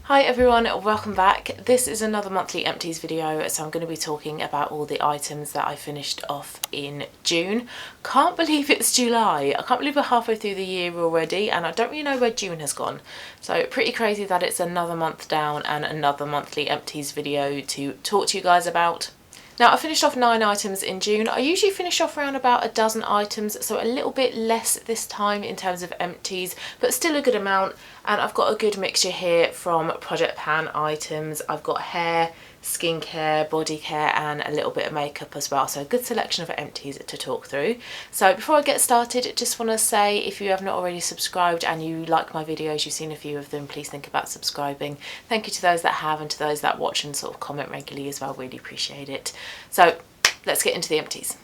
Hi everyone, welcome back. This is another monthly empties video, so I'm going to be talking about all the items that I finished off in June. Can't believe it's July. I can't believe we're halfway through the year already and I don't really know where June has gone. So pretty crazy that it's another month down and another monthly empties video to talk to you guys about. Now I finished off 9 items in June. I usually finish off around about a dozen items, so a little bit less this time in terms of empties, but still a good amount. And I've got a good mixture here from Project Pan items. I've got hair, skincare, body care and a little bit of makeup as well, so a good selection of empties to talk through. So before I get started, just want to say if you have not already subscribed and you like my videos, you've seen a few of them, please think about subscribing. Thank you to those that have and to those that watch and sort of comment regularly as well, really appreciate it. So let's get into the empties.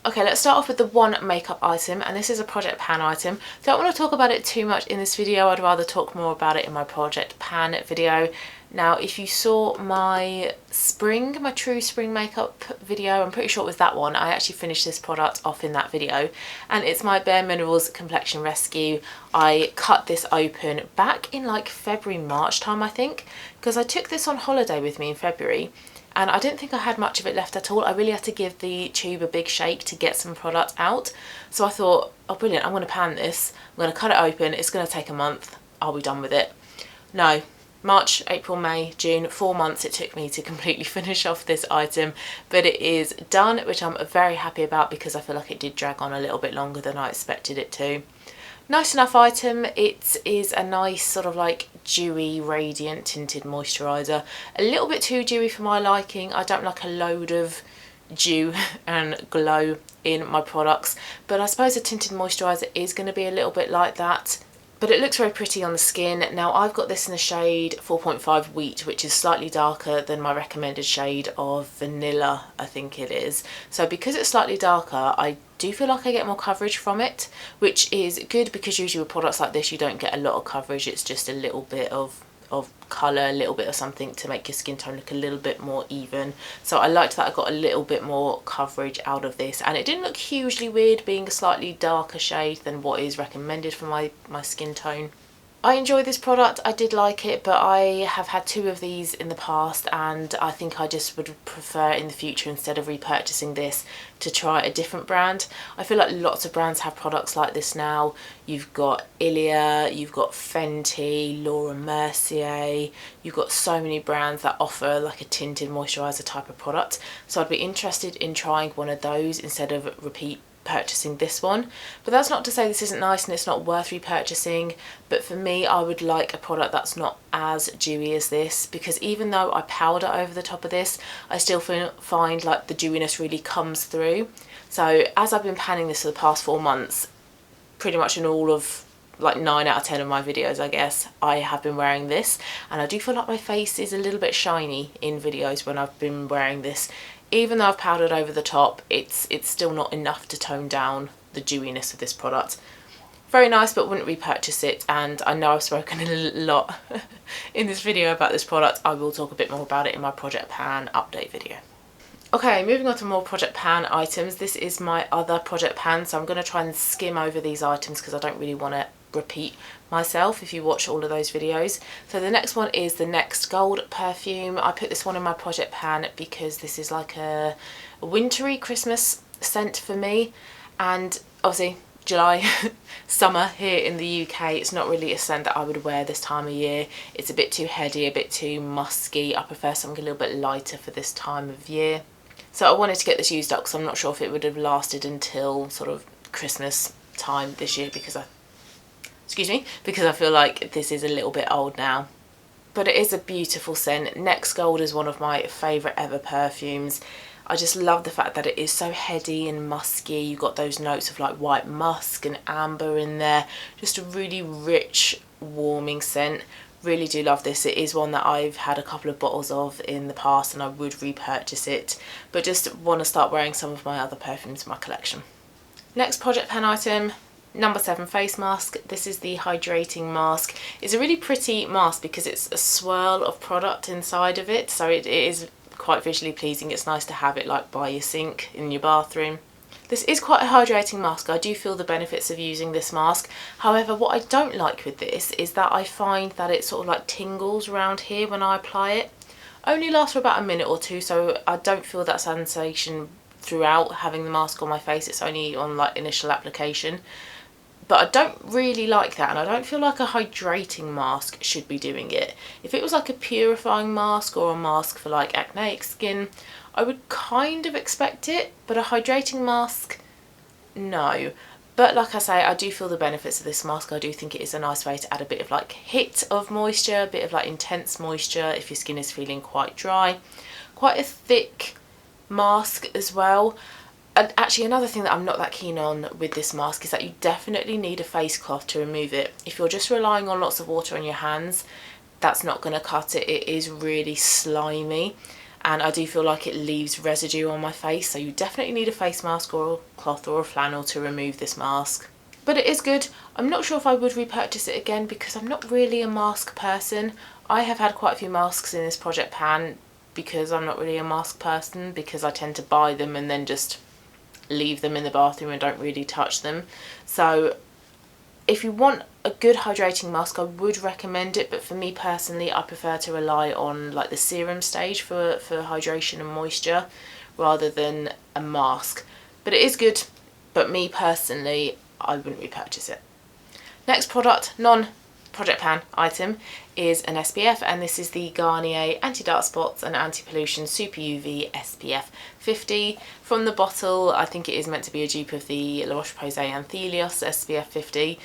Okay, let's start off with the one makeup item, and this is a Project Pan item. Don't want to talk about it too much in this video, I'd rather talk more about it in my Project Pan video. Now, if you saw my true spring makeup video, I'm pretty sure it was that one, I actually finished this product off in that video, and it's my bareMinerals Complexion Rescue. I cut this open back in like February, March time, I think, because I took this on holiday with me in February. And I didn't think I had much of it left at all. I really had to give the tube a big shake to get some product out. So I thought, oh brilliant, I'm going to pan this. I'm going to cut it open. It's going to take a month. I'll be done with it. No, March, April, May, June, 4 months it took me to completely finish off this item. But it is done, which I'm very happy about because I feel like it did drag on a little bit longer than I expected it to. Nice enough item. It is a nice sort of like dewy, radiant tinted moisturiser. A little bit too dewy for my liking. I don't like a load of dew and glow in my products, but I suppose a tinted moisturiser is going to be a little bit like that. But it looks very pretty on the skin. Now I've got this in the shade 4.5 Wheat, which is slightly darker than my recommended shade of Vanilla, I think it is. So because it's slightly darker, I do feel like I get more coverage from it, which is good because usually with products like this you don't get a lot of coverage. It's just a little bit of colour, a little bit of something to make your skin tone look a little bit more even. So I liked that I got a little bit more coverage out of this, and it didn't look hugely weird being a slightly darker shade than what is recommended for my skin tone. I enjoy this product, I did like it, but I have had 2 of these in the past and I think I just would prefer in the future, instead of repurchasing this, to try a different brand. I feel like lots of brands have products like this now. You've got Ilia, you've got Fenty, Laura Mercier, you've got so many brands that offer like a tinted moisturiser type of product. So I'd be interested in trying one of those instead of purchasing this one. But that's not to say this isn't nice and it's not worth repurchasing, but for me I would like a product that's not as dewy as this, because even though I powder over the top of this, I still find like the dewiness really comes through. So as I've been panning this for the past 4 months, pretty much in all of like 9 out of 10 of my videos I guess, I have been wearing this, and I do feel like my face is a little bit shiny in videos when I've been wearing this. Even though I've powdered over the top, it's still not enough to tone down the dewiness of this product. Very nice, but wouldn't repurchase it, and I know I've spoken a lot in this video about this product. I will talk a bit more about it in my Project Pan update video. Okay, moving on to more Project Pan items. This is my other Project Pan, so I'm going to try and skim over these items because I don't really want to repeat myself if you watch all of those videos. So the next one is the Next Gold perfume. I put this one in my Project Pan because this is like a wintry Christmas scent for me, and obviously July, summer here in the UK, it's not really a scent that I would wear this time of year. It's a bit too heady, a bit too musky. I prefer something a little bit lighter for this time of year. So I wanted to get this used up because I'm not sure if it would have lasted until sort of Christmas time this year, because I feel like this is a little bit old now. But it is a beautiful scent. Next Gold is one of my favourite ever perfumes. I just love the fact that it is so heady and musky. You've got those notes of like white musk and amber in there. Just a really rich, warming scent. Really do love this. It is one that I've had a couple of bottles of in the past and I would repurchase it. But just want to start wearing some of my other perfumes in my collection. Next Project Pan item. No7 face mask. This is the hydrating mask. It's a really pretty mask because it's a swirl of product inside of it, so it is quite visually pleasing. It's nice to have it like by your sink in your bathroom. This is quite a hydrating mask. I do feel the benefits of using this mask. However, what I don't like with this is that I find that it sort of like tingles around here when I apply it. Only lasts for about a minute or two, so I don't feel that sensation throughout having the mask on my face. It's only on like initial application. But I don't really like that, and I don't feel like a hydrating mask should be doing it. If it was like a purifying mask or a mask for like acneic skin, I would kind of expect it, but a hydrating mask, no. But like I say, I do feel the benefits of this mask. I do think it is a nice way to add a bit of like hit of moisture, a bit of like intense moisture if your skin is feeling quite dry. Quite a thick mask as well. And actually another thing that I'm not that keen on with this mask is that you definitely need a face cloth to remove it. If you're just relying on lots of water on your hands, that's not going to cut it. It is really slimy, and I do feel like it leaves residue on my face, so you definitely need a face mask or a cloth or a flannel to remove this mask. But it is good. I'm not sure if I would repurchase it again because I'm not really a mask person. I have had quite a few masks in this project pan because I'm not really a mask person, because I tend to buy them and then just leave them in the bathroom and don't really touch them. So if you want a good hydrating mask, I would recommend it, but for me personally, I prefer to rely on like the serum stage for hydration and moisture rather than a mask. But it is good, but me personally, I wouldn't repurchase it. Next product, non-project pan item, is an SPF, and this is the Garnier Anti-Dark Spots and Anti-Pollution Super UV SPF 50. From the bottle, I think it is meant to be a dupe of the La Roche-Posay Anthelios SPF 50.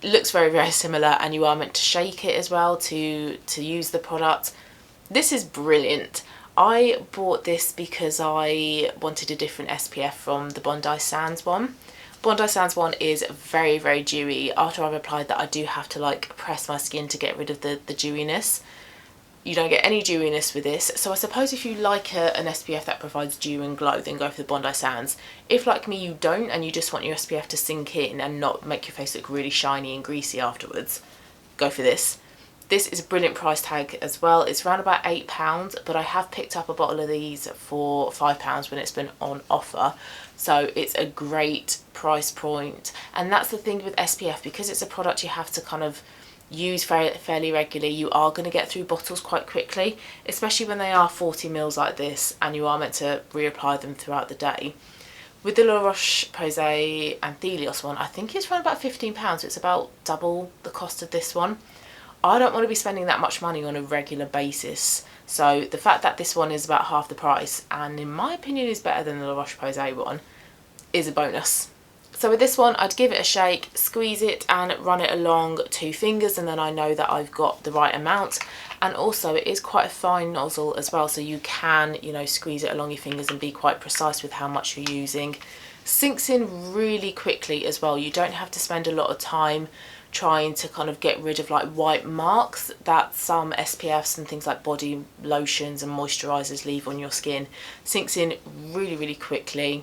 It looks very, very similar, and you are meant to shake it as well to use the product. This is brilliant. I bought this because I wanted a different SPF from the Bondi Sands one. Bondi Sands one is very, very dewy. After I've applied that, I do have to like press my skin to get rid of the dewiness. You don't get any dewiness with this, so I suppose if you like an SPF that provides dew and glow, then go for the Bondi Sands. If like me you don't and you just want your SPF to sink in and not make your face look really shiny and greasy afterwards, go for this. This is a brilliant price tag as well. It's around about £8, but I have picked up a bottle of these for £5 when it's been on offer. So it's a great price point. And that's the thing with SPF, because it's a product you have to kind of use fairly regularly, you are going to get through bottles quite quickly, especially when they are 40ml like this and you are meant to reapply them throughout the day. With the La Roche-Posay Anthelios one, I think it's around about £15. It's about double the cost of this one. I don't want to be spending that much money on a regular basis, so the fact that this one is about half the price, and in my opinion is better than the La Roche-Posay one, is a bonus. So with this one, I'd give it a shake, squeeze it and run it along 2 fingers, and then I know that I've got the right amount. And also it is quite a fine nozzle as well, so you can, you know, squeeze it along your fingers and be quite precise with how much you're using. Sinks in really quickly as well. You don't have to spend a lot of time trying to kind of get rid of like white marks that some SPFs and things like body lotions and moisturisers leave on your skin. Sinks in really, really quickly.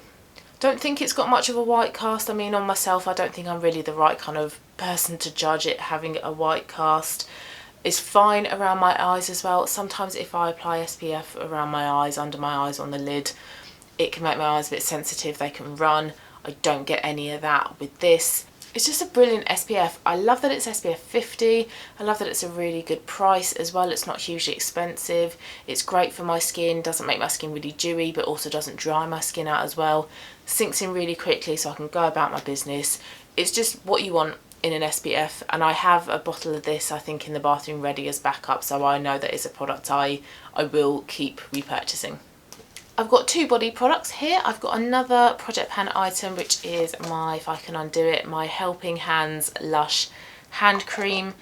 Don't think it's got much of a white cast. I mean, on myself, I don't think I'm really the right kind of person to judge it having a white cast. It's fine around my eyes as well. Sometimes if I apply SPF around my eyes, under my eyes, on the lid, it can make my eyes a bit sensitive. They can run. I don't get any of that with this. It's just a brilliant SPF. I love that it's SPF 50. I love that it's a really good price as well. It's not hugely expensive. It's great for my skin. Doesn't make my skin really dewy, but also doesn't dry my skin out as well. Sinks in really quickly so I can go about my business. It's just what you want in an SPF, and I have a bottle of this I think in the bathroom ready as backup, so I know that it's a product I will keep repurchasing. I've got 2 body products here. I've got another Project Pan item, which is my, if I can undo it, my Helping Hands Lush hand cream.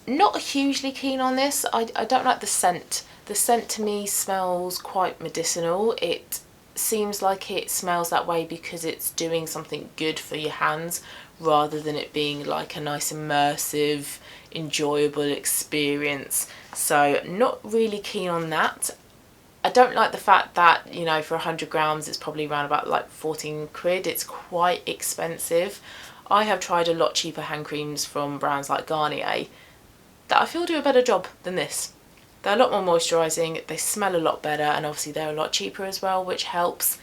Not hugely keen on this. I don't like the scent. The scent to me smells quite medicinal. It seems like it smells that way because it's doing something good for your hands rather than it being like a nice immersive, enjoyable experience. So not really keen on that. I don't like the fact that, you know, for 100 grams it's probably around about like 14 quid. It's quite expensive. I have tried a lot cheaper hand creams from brands like Garnier that I feel do a better job than this. They're a lot more moisturising, they smell a lot better, and obviously they're a lot cheaper as well, which helps.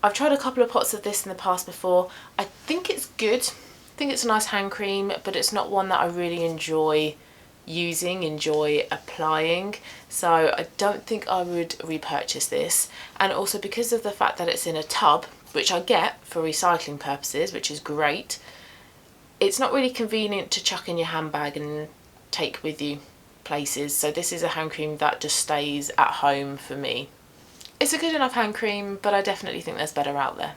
I've tried a couple of pots of this in the past before. I think it's good. I think it's a nice hand cream, but it's not one that I really enjoy using, enjoy applying. So I don't think I would repurchase this. And also because of the fact that it's in a tub, which I get for recycling purposes, which is great, it's not really convenient to chuck in your handbag and take with you places. So this is a hand cream that just stays at home for me. It's a good enough hand cream, but I definitely think there's better out there.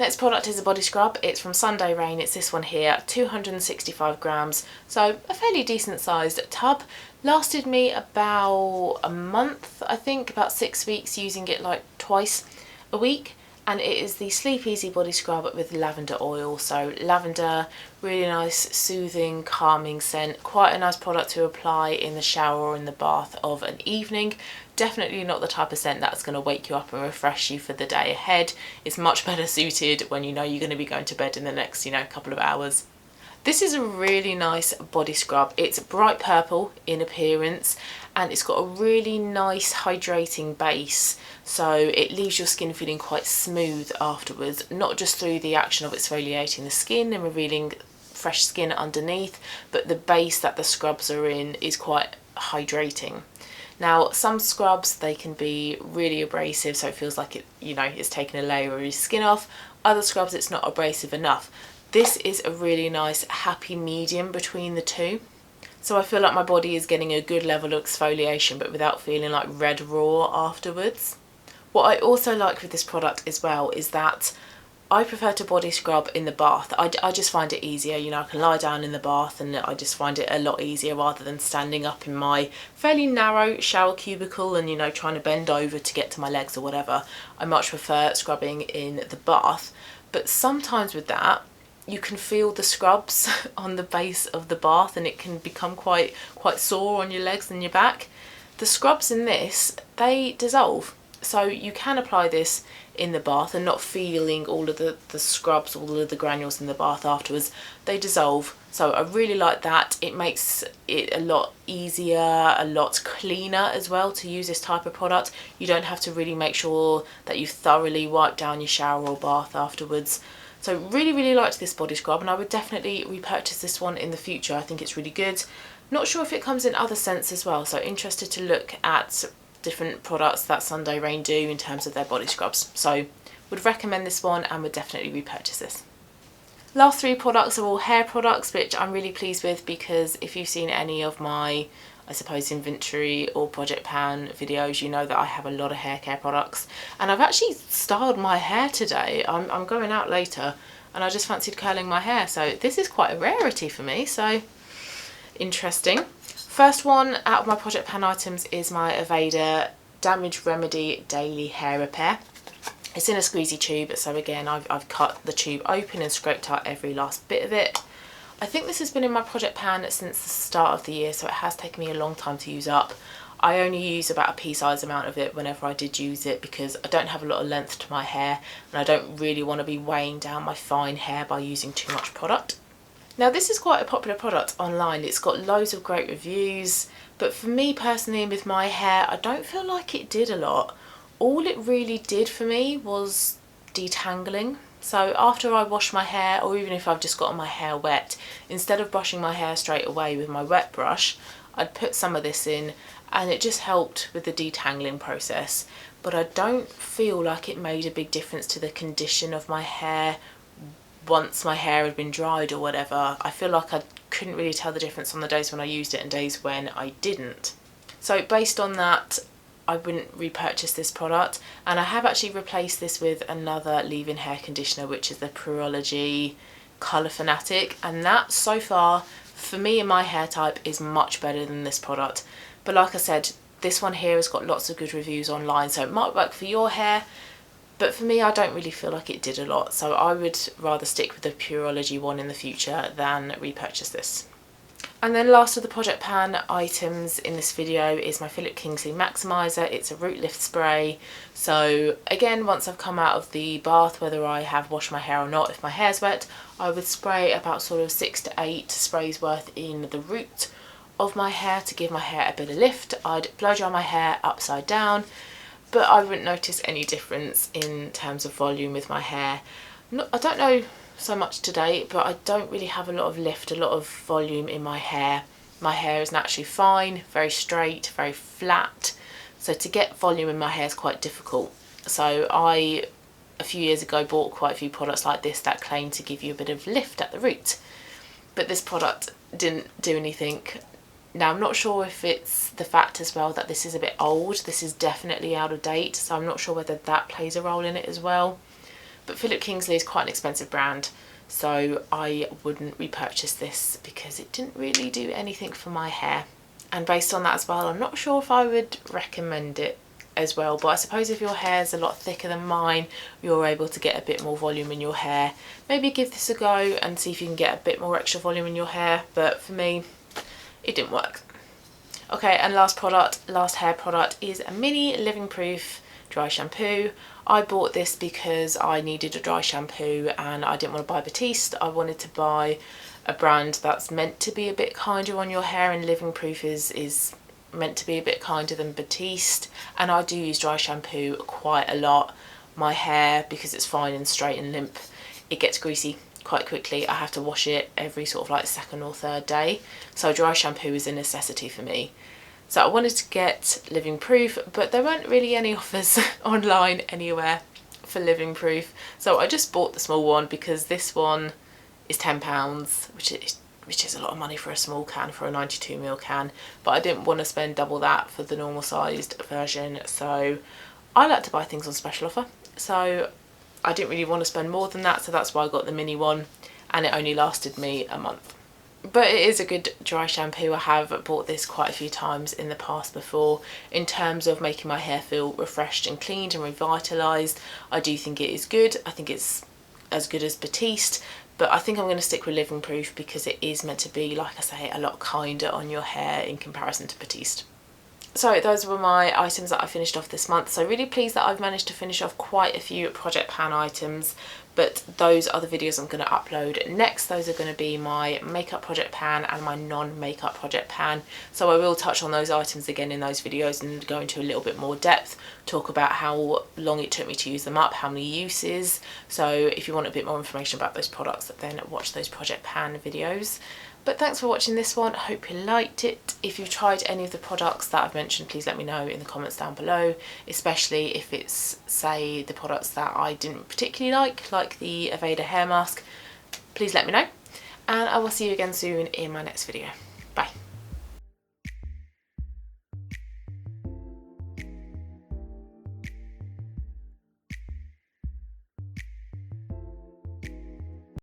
Next product is a body scrub. It's from Sunday Rain. It's this one here, 265 grams. So a fairly decent sized tub. Lasted me about a month, I think, about 6 weeks, using it like twice a week. And it is the Sleep Easy body scrub with lavender oil. So lavender, really nice, soothing, calming scent. Quite a nice product to apply in the shower or in the bath of an evening. Definitely not the type of scent that's going to wake you up and refresh you for the day ahead. It's much better suited when you know you're going to be going to bed in the next, couple of hours. This is a really nice body scrub. It's bright purple in appearance and it's got a really nice hydrating base, so it leaves your skin feeling quite smooth afterwards, not just through the action of exfoliating the skin and revealing fresh skin underneath, but the base that the scrubs are in is quite hydrating. Now some scrubs, they can be really abrasive, so it feels like it's taken a layer of your skin off. Other scrubs, it's not abrasive enough. This is a really nice happy medium between the two. So I feel like my body is getting a good level of exfoliation, but without feeling like red raw afterwards. What I also like with this product as well is that I prefer to body scrub in the bath. I just find it easier, I can lie down in the bath and I just find it a lot easier rather than standing up in my fairly narrow shower cubicle and trying to bend over to get to my legs or whatever. I much prefer scrubbing in the bath, but sometimes with that you can feel the scrubs on the base of the bath and it can become quite sore on your legs and your back. The scrubs in this, they dissolve, so you can apply this in the bath and not feeling all of the scrubs, all of the granules in the bath afterwards. They dissolve, so I really like that. It makes it a lot easier, a lot cleaner as well to use this type of product. You don't have to really make sure that you thoroughly wipe down your shower or bath afterwards. So really liked this body scrub and I would definitely repurchase this one in the future. I think it's really good. Not sure if it comes in other scents as well, so interested to look at different products that Sunday Rain do in terms of their body scrubs. So would recommend this one and would definitely repurchase this. Last three products are all hair products, which I'm really pleased with because if you've seen any of my, I suppose, inventory or project pan videos, you know that I have a lot of hair care products and I've actually styled my hair today. I'm going out later and I just fancied curling my hair, so this is quite a rarity for me, so interesting. First one out of my project pan items is my Aveda Damage Remedy Daily Hair Repair. It's in a squeezy tube, so again I've cut the tube open and scraped out every last bit of it. I think this has been in my project pan since the start of the year, so it has taken me a long time to use up. I only use about a pea-sized amount of it whenever I did use it because I don't have a lot of length to my hair and I don't really want to be weighing down my fine hair by using too much product. Now this is quite a popular product online. It's got loads of great reviews, but for me personally with my hair, I don't feel like it did a lot. All it really did for me was detangling. So after I wash my hair, or even if I've just gotten my hair wet, instead of brushing my hair straight away with my wet brush, I'd put some of this in and it just helped with the detangling process. But I don't feel like it made a big difference to the condition of my hair once my hair had been dried or whatever. I feel like I couldn't really tell the difference on the days when I used it and days when I didn't. So based on that, I wouldn't repurchase this product, and I have actually replaced this with another leave-in hair conditioner, which is the Purology Colour Fanatic, and that so far for me and my hair type is much better than this product. But like I said, this one here has got lots of good reviews online, so it might work for your hair, but for me I don't really feel like it did a lot, so I would rather stick with the Purology one in the future than repurchase this. And then last of the project pan items in this video is my Kingsley Maximiser. It's a root lift spray. So again, once I've come out of the bath, whether I have washed my hair or not, if my hair's wet, I would spray about sort of 6 to 8 sprays worth in the root of my hair to give my hair a bit of lift. I'd blow dry my hair upside down, but I wouldn't notice any difference in terms of volume with my hair. I don't know so much today, but I don't really have a lot of lift, a lot of volume in my hair. My hair is naturally fine, very straight, very flat, so to get volume in my hair is quite difficult. So I, a few years ago, bought quite a few products like this that claim to give you a bit of lift at the root, but this product didn't do anything. Now I'm not sure if it's the fact as well that this is a bit old, this is definitely out of date, so I'm not sure whether that plays a role in it as well. But Kingsley is quite an expensive brand, so I wouldn't repurchase this because it didn't really do anything for my hair. And based on that as well, I'm not sure if I would recommend it as well, but I suppose if your hair is a lot thicker than mine, you're able to get a bit more volume in your hair. Maybe give this a go and see if you can get a bit more extra volume in your hair, but for me, it didn't work. Okay, and last hair product is a mini living proof dry shampoo. I bought this because I needed a dry shampoo and I didn't want to buy Batiste. I wanted to buy a brand that's meant to be a bit kinder on your hair, and Living Proof is meant to be a bit kinder than Batiste, and I do use dry shampoo quite a lot. My hair, because it's fine and straight and limp, it gets greasy quite quickly. I have to wash it every sort of like second or third day, so dry shampoo is a necessity for me. So I wanted to get Living Proof, but there weren't really any offers online anywhere for Living Proof, so I just bought the small one because this one is £10, which is a lot of money for a small can, for a 92ml can, but I didn't want to spend double that for the normal sized version, so I like to buy things on special offer, so I didn't really want to spend more than that, so that's why I got the mini one, and it only lasted me a month. But it is a good dry shampoo. I have bought this quite a few times in the past before. In terms of making my hair feel refreshed and cleaned and revitalised, I do think it is good. I think it's as good as Batiste, but I think I'm going to stick with Living Proof because it is meant to be, like I say, a lot kinder on your hair in comparison to Batiste. So those were my items that I finished off this month. So really pleased that I've managed to finish off quite a few Project Pan items, but those are the videos I'm going to upload next. Those are going to be my makeup Project Pan and my non-makeup Project Pan. So I will touch on those items again in those videos and go into a little bit more depth, talk about how long it took me to use them up, how many uses. So if you want a bit more information about those products, then watch those Project Pan videos. But thanks for watching this one. I hope you liked it. If you've tried any of the products that I've mentioned, please let me know in the comments down below, especially if it's, say, the products that I didn't particularly like the Aveda hair mask. Please let me know, and I will see you again soon in my next video.